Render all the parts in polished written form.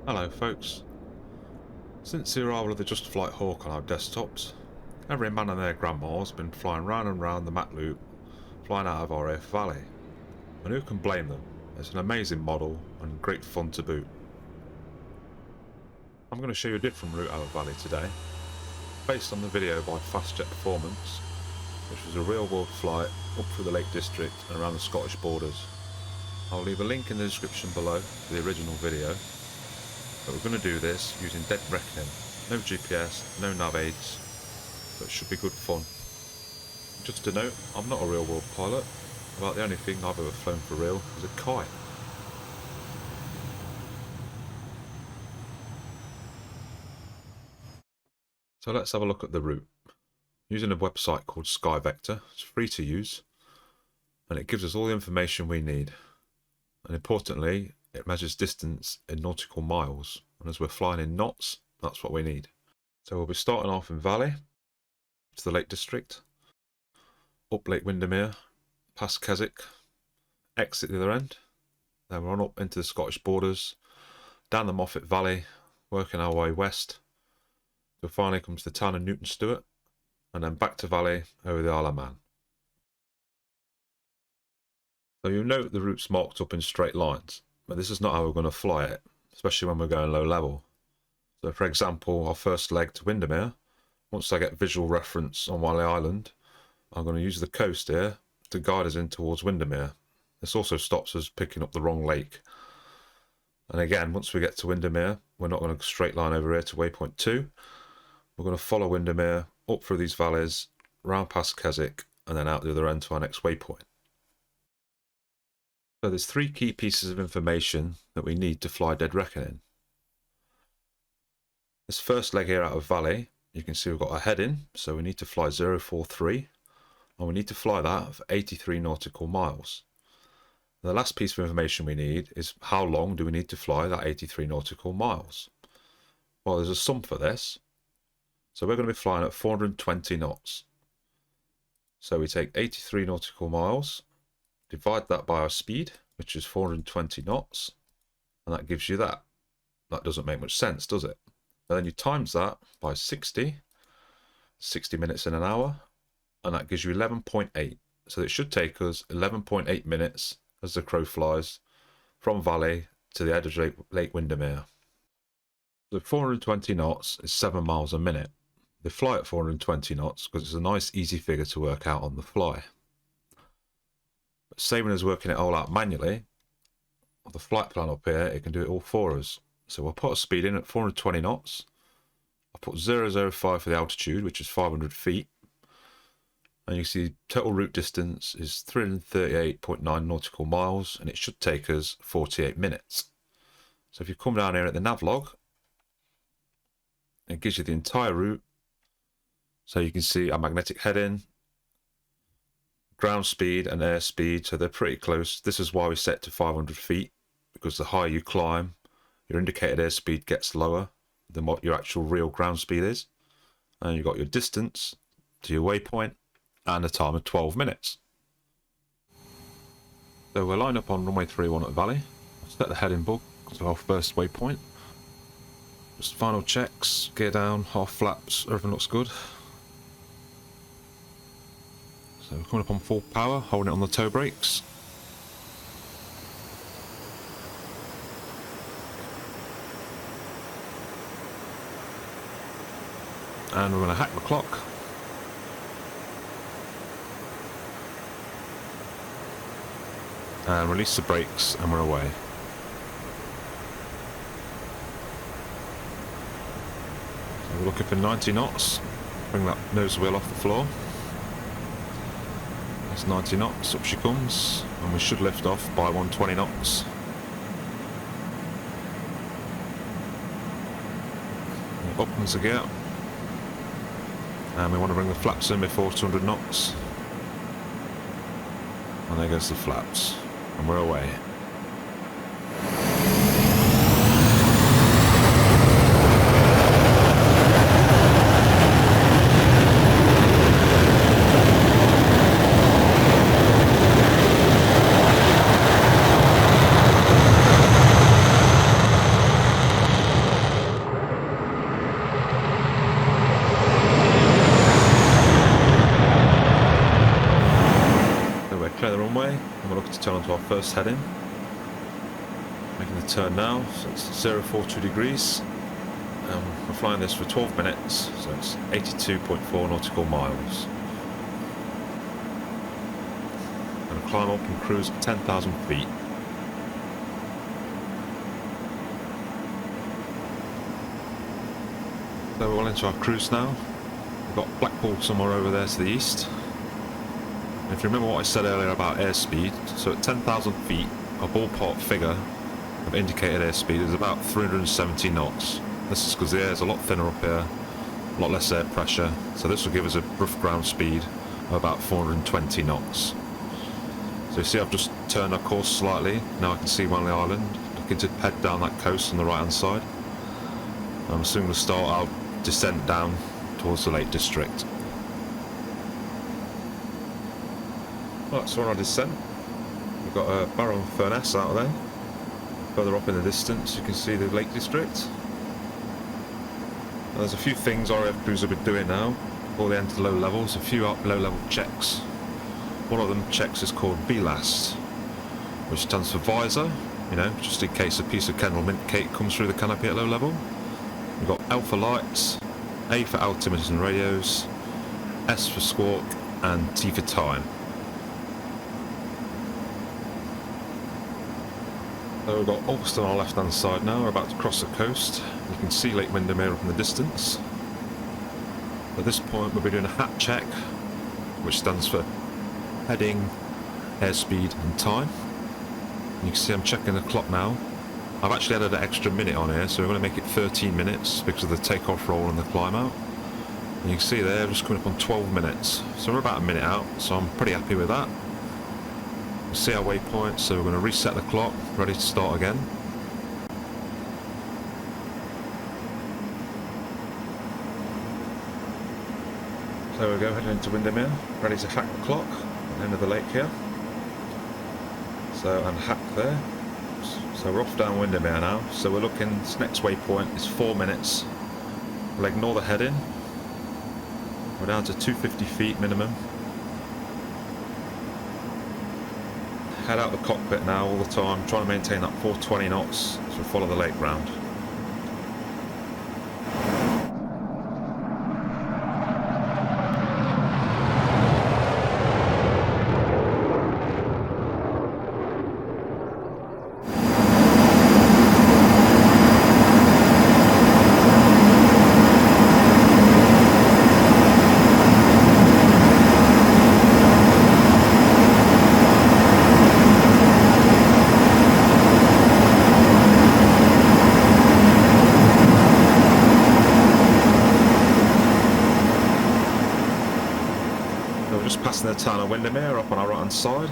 Hello folks. Since the arrival of the Just Flight Hawk on our desktops, every man and their grandma has been flying round and round the map loop, flying out of RAF Valley. And who can blame them? It's an amazing model and great fun to boot. I'm going to show you a different route out of Valley today, based on the video by Fastjet Performance, which was a real world flight up through the Lake District and around the Scottish borders. I'll leave a link in the description below to the original video. But we're going to do this using dead reckoning, no GPS, no nav aids, but it should be good fun. Just to note, I'm not a real world pilot, about the only thing I've ever flown for real is a kite. So let's have a look at the route. Using a website called SkyVector, it's free to use, and it gives us all the information we need. And importantly, it measures distance in nautical miles, and as we're flying in knots, that's what we need. So we'll be starting off in Valley, to the Lake District, up Lake Windermere, past Keswick, exit the other end, then we're on up into the Scottish borders, down the Moffat Valley, working our way west, till finally come to the town of Newton Stewart, and then back to Valley over the Isle of Man. So you'll note the route's marked up in straight lines, but this is not how we're going to fly it, especially when we're going low level. So for example, our first leg to Windermere, once I get visual reference on Whalley Island, I'm going to use the coast here to guide us in towards Windermere. This also stops us picking up the wrong lake. And again, once we get to Windermere, we're not going to straight line over here to waypoint 2. We're going to follow Windermere up through these valleys, round past Keswick, and then out the other end to our next waypoint. So there's 3 key pieces of information that we need to fly dead reckoning. This first leg here out of Valley, you can see we've got a heading, so we need to fly 043, and we need to fly that for 83 nautical miles. The last piece of information we need is how long do we need to fly that 83 nautical miles? Well, there's a sum for this. So we're going to be flying at 420 knots. So we take 83 nautical miles, divide that by our speed, which is 420 knots, and that gives you that. That doesn't make much sense, does it? And then you times that by 60 minutes in an hour, and that gives you 11.8. So it should take us 11.8 minutes as the crow flies from Valley to the edge of Lake Windermere. So 420 knots is 7 miles a minute. They fly at 420 knots because it's a nice easy figure to work out on the fly. But saving us working it all out manually, with the flight plan up here, it can do it all for us. So we'll put a speed in at 420 knots. I'll put 005 for the altitude, which is 500 feet. And you see total route distance is 338.9 nautical miles, and it should take us 48 minutes. So if you come down here at the nav log, it gives you the entire route. So you can see our magnetic heading, ground speed and air speed, so they're pretty close. This is why we set to 500 feet, because the higher you climb, your indicated airspeed gets lower than what your actual real ground speed is. And you've got your distance to your waypoint and a time of 12 minutes. So we're lined up on runway 31 at Valley. I'll set the heading bug to our first waypoint. Just final checks, gear down, half flaps, everything looks good. So we're coming up on full power, holding it on the toe brakes. And we're going to hack the clock. And release the brakes, and we're away. So we're looking for 90 knots. Bring that nose wheel off the floor. That's 90 knots, up she comes, and we should lift off by 120 knots. Up comes the gear. And we want to bring the flaps in before 200 knots. And there goes the flaps. And we're away. onto our first heading. Making the turn now, so it's 042 degrees. We're flying this for 12 minutes, so it's 82.4 nautical miles. And climb up and cruise at 10,000 feet. So we're well into our cruise now. We've got Blackpool somewhere over there to the east. And if you remember what I said earlier about airspeed, so at 10,000 feet, our ballpark figure of indicated airspeed is about 370 knots. This is because the air is a lot thinner up here, a lot less air pressure, so this will give us a rough ground speed of about 420 knots. So you see I've just turned our course slightly, now I can see Manly Island, looking to head down that coast on the right hand side. I'm soon going to start our descent down towards the Lake District. Right, so on our descent, we've got a Barrow and Furness out there. Further up in the distance you can see the Lake District. Now, there's a few things RAF crews have been doing now before they enter low levels, a few low level checks. One of them checks is called VLAST, which stands for visor, you know, just in case a piece of Kendall mint cake comes through the canopy at low level. We've got L for lights, A for altimeters and radios, S for squawk, and T for time. So we've got Ulster on our left hand side now, we're about to cross the coast. You can see Lake Windermere up in the distance. At this point we'll be doing a HAT check, which stands for heading, airspeed and time. And you can see I'm checking the clock now. I've actually added an extra minute on here, so we're going to make it 13 minutes because of the takeoff roll and the climb out. And you can see there, we're just coming up on 12 minutes. So we're about a minute out, so I'm pretty happy with that. We'll see our waypoint, so we're going to reset the clock, ready to start again. So there we go, heading into Windermere, ready to hack the clock at the end of the lake here. So, and hack there. So we're off down Windermere now, so we're looking, this next waypoint is 4 minutes. We'll ignore the heading. We're down to 250 feet minimum. Head out the cockpit now all the time, trying to maintain that 420 knots as we follow the lake round. Passing the town of Windermere up on our right hand side,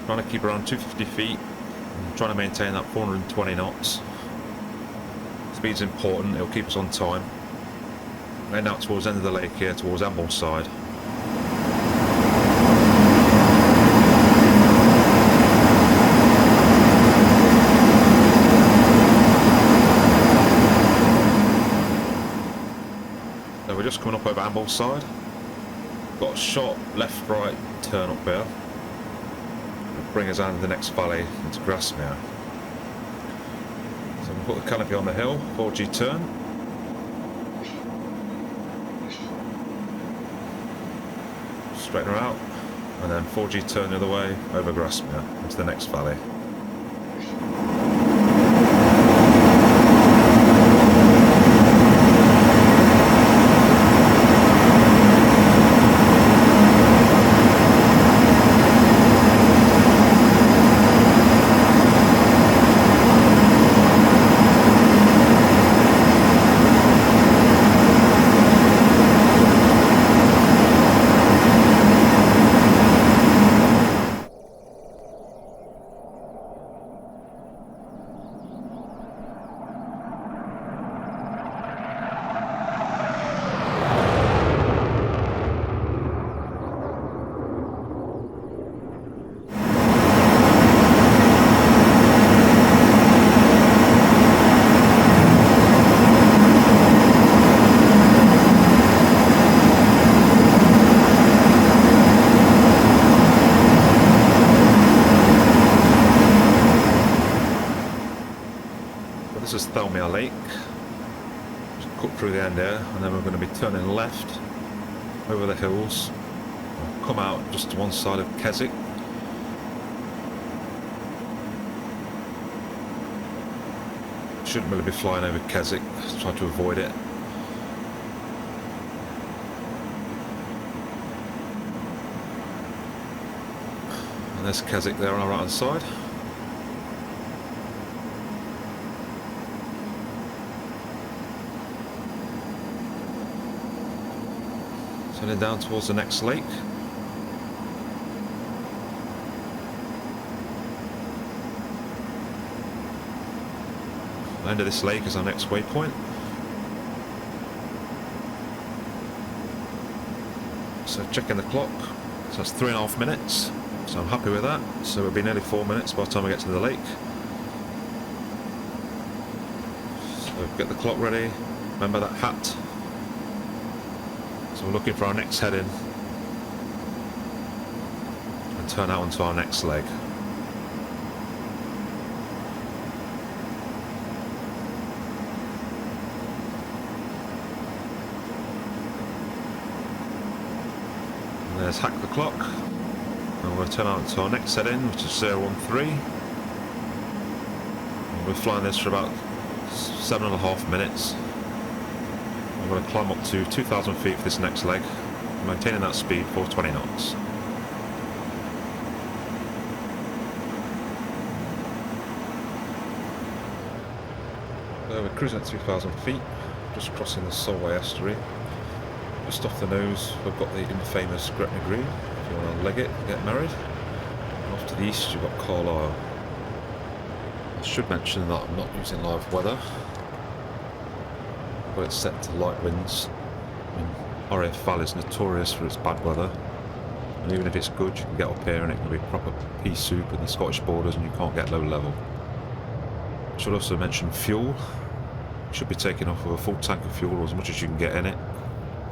trying to keep around 250 feet and trying to maintain that 420 knots. Speed's important, it'll keep us on time. Heading out towards the end of the lake here, towards Ambleside. So we're just coming up over Ambleside. Got a short left-right turn up here. It'll bring us down to the next valley into Grasmere. So we'll put the canopy on the hill, 4G turn. Straighten her out, and then 4G turn the other way over Grasmere into the next valley. this is Thelma Lake. Just cut through the end here, and then we're going to be turning left over the hills. We'll come out just to one side of Keswick. Shouldn't really be flying over Keswick, try to avoid it. And there's Keswick there on our right hand side. Turning down towards the next lake. The end of this lake is our next waypoint. So checking the clock, so that's 3.5 minutes, so I'm happy with that. So it'll be nearly 4 minutes by the time I get to the lake. So get the clock ready, remember that hat. So we're looking for our next heading and turn out onto our next leg. There's hack the clock, and we'll turn out to our next heading, which is 013. And we're flying this for about 7.5 minutes. I'm going to climb up to 2,000 feet for this next leg, maintaining that speed for 20 knots. So we're cruising at 2,000 feet, just crossing the Solway estuary. Just off the nose, we've got the infamous Gretna Green, if you want to leg it, get married. And off to the east, you've got Carlisle. I should mention that I'm not using live weather, but it's set to light winds. I mean, RAF Valley is notorious for its bad weather, and even if it's good, you can get up here and it can be proper pea soup in the Scottish borders and you can't get low level. I should also mention fuel. You should be taking off with a full tank of fuel, or as much as you can get in it.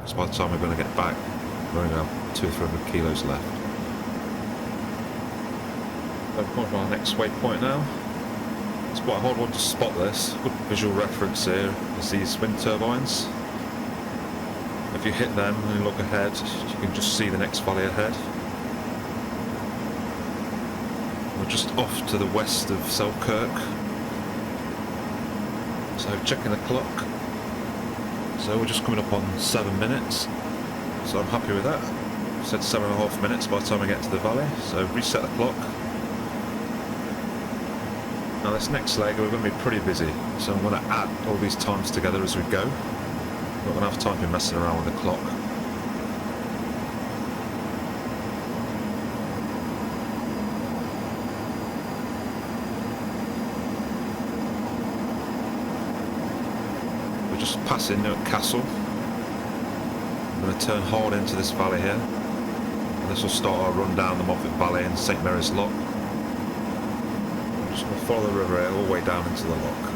So by the time we're going to get back, we're only going to have 200 or 300 kilos left. So we're coming to our next waypoint now. It's quite a hard one to spot this. Good visual reference here is these wind turbines. If you hit them and you look ahead, you can just see the next valley ahead. We're just off to the west of Selkirk. So checking the clock. So we're just coming up on 7 minutes, so I'm happy with that. I said 7.5 minutes by the time I get to the valley, so reset the clock. Now this next leg we're going to be pretty busy, so I'm going to add all these times together as we go. We're not going to have time to be messing around with the clock. Just passing Newark Castle. I'm going to turn hard into this valley here, and this will start our run down the Moffat Valley and St Mary's Loch. I'm just going to follow the river here all the way down into the loch.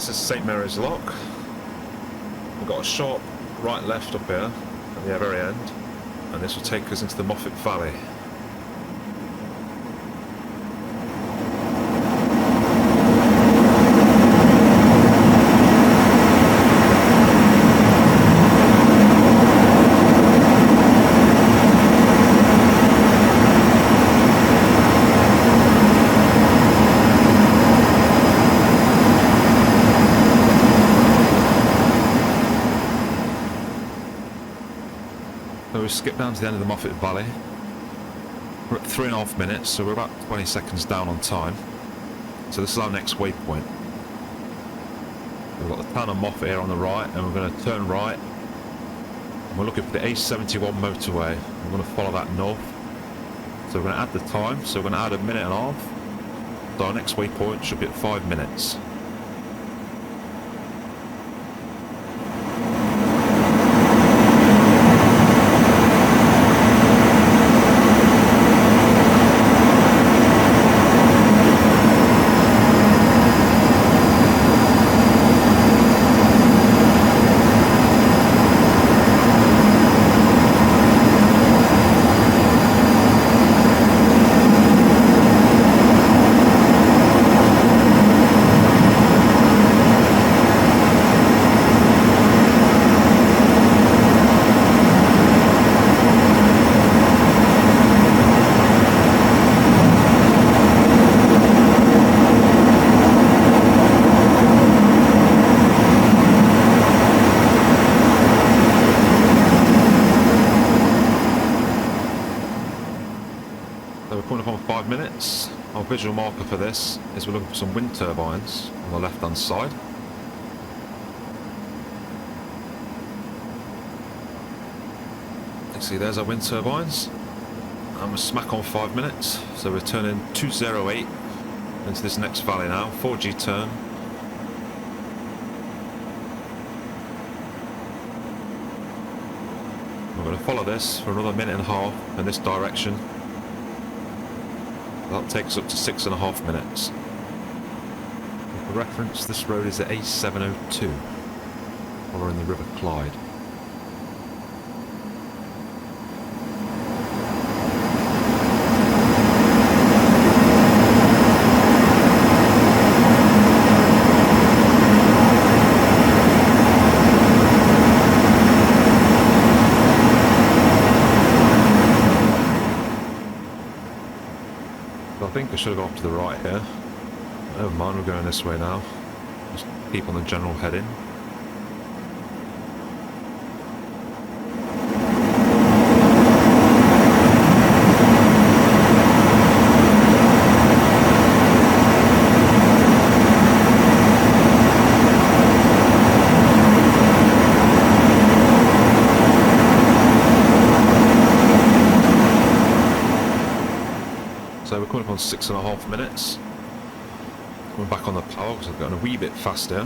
this is St Mary's Lock. We've got a sharp right left up here at the very end, and this will take us into the Msfs Valley. So we skip down to the end of the Msfs Valley. We're at 3.5 minutes, so we're about 20 seconds down on time. So this is our next waypoint. We've got the town of Msfs here on the right, and we're going to turn right. And we're looking for the A71 motorway. We're going to follow that north. So we're going to add the time, so we're going to add 1.5 minutes. So our next waypoint should be at 5 minutes. So we're coming up on 5 minutes. Our visual marker for this is we're looking for some wind turbines on the left hand side. You see there's our wind turbines. And we're smack on 5 minutes. So we're turning 208 into this next valley now, 4G turn. We're going to follow this for another 1.5 minutes in this direction. That'll take us up to 6.5 minutes. For reference, this road is the A702, following the River Clyde. I think I should have gone up to the right here. Never mind, we're going this way now. Just keep on the general heading. So we're coming up on 6.5 minutes. Coming back on the power because I've gotten a wee bit faster.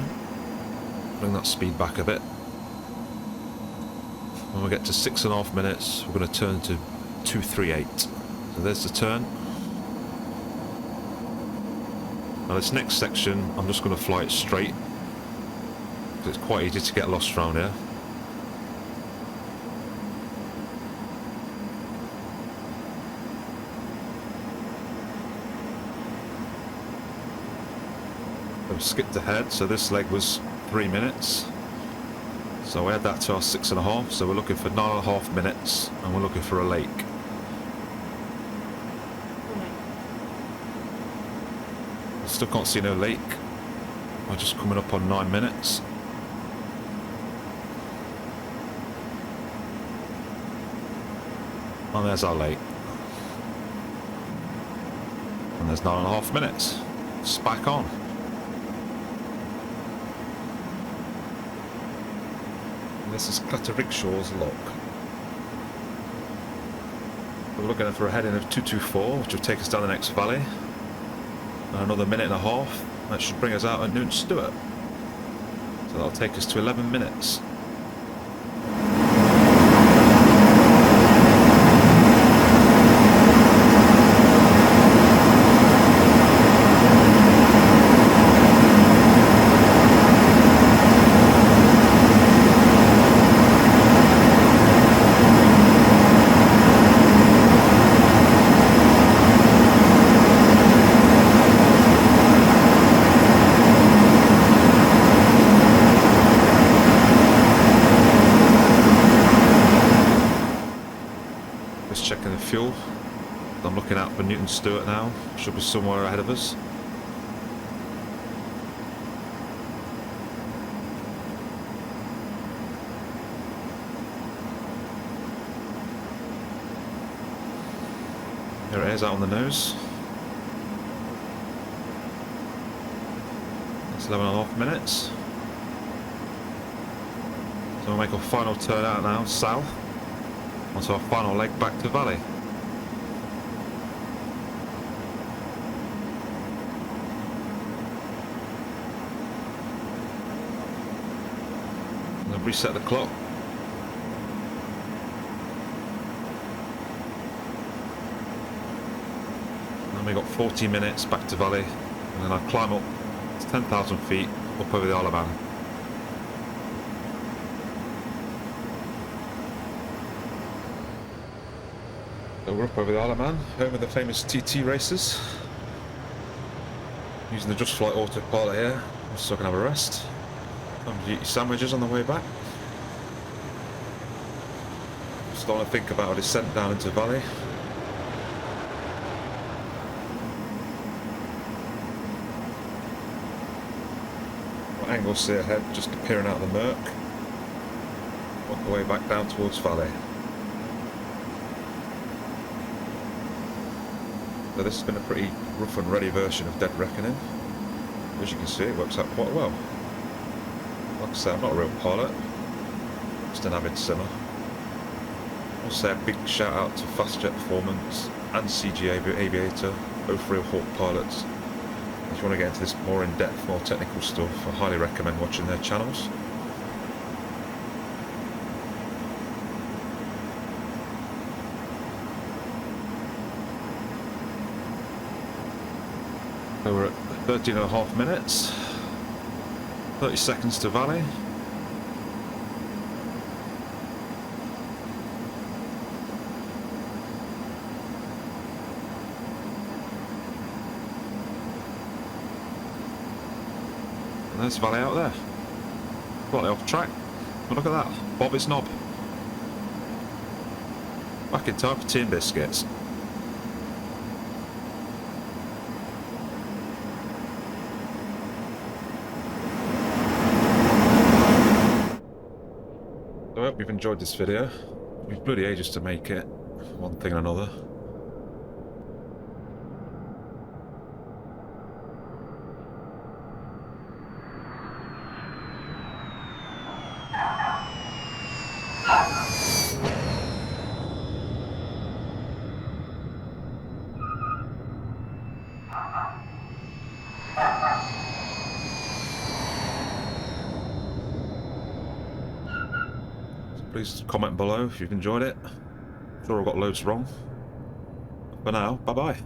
Bring that speed back a bit. When we get to 6.5 minutes, we're going to turn to 238. So there's the turn. Now this next section, I'm just going to fly it straight. It's quite easy to get lost around here. I've skipped ahead, so this leg was 3 minutes. So we add that to our 6.5, so we're looking for 9.5 minutes, and we're looking for a lake. I still can't see no lake. We're just coming up on 9 minutes. And there's our lake. And there's 9.5 minutes. Spack on. This is Rickshaw's Lock. We're looking for a heading of 224, which will take us down the next valley. And another 1.5 minutes. That should bring us out at Newton Stewart. So that'll take us to 11 minutes. fuel. I'm looking out for Newton Stewart now. Should be somewhere ahead of us. There it is, out on the nose. That's 11.5 minutes. So we'll make a final turn out now, south, onto our final leg back to Valley. And then reset the clock. And we got 40 minutes back to Valley, and then I'll climb up to 10,000 feet up over the Isle of Man. So we're up over the Isle of Man, home of the famous TT races. Using the Just Flight autopilot here, so I can have a rest. Time to eat your sandwiches on the way back. Starting to think about a descent down into Valley. What angle see ahead, just appearing out of the murk. Walk the way back down towards Valley. So this has been a pretty rough and ready version of Dead Reckoning. As you can see, it works out quite well. Like I say, I'm not a real pilot, just an avid simmer. I'll say a big shout out to Fast Jet Performance and CG Aviator, both real Hawk pilots. If you want to get into this more in-depth, more technical stuff, I highly recommend watching their channels. So we're at 13.5 minutes, 30 seconds to Valley. And there's Valley out there. Slightly off track, but look at that, Bob is knob. Back in time for tea and biscuits. So I hope you've enjoyed this video. We've bloody ages to make it, one thing and another. Please comment below if you've enjoyed it. I'm sure I've got loads wrong. For now, bye bye.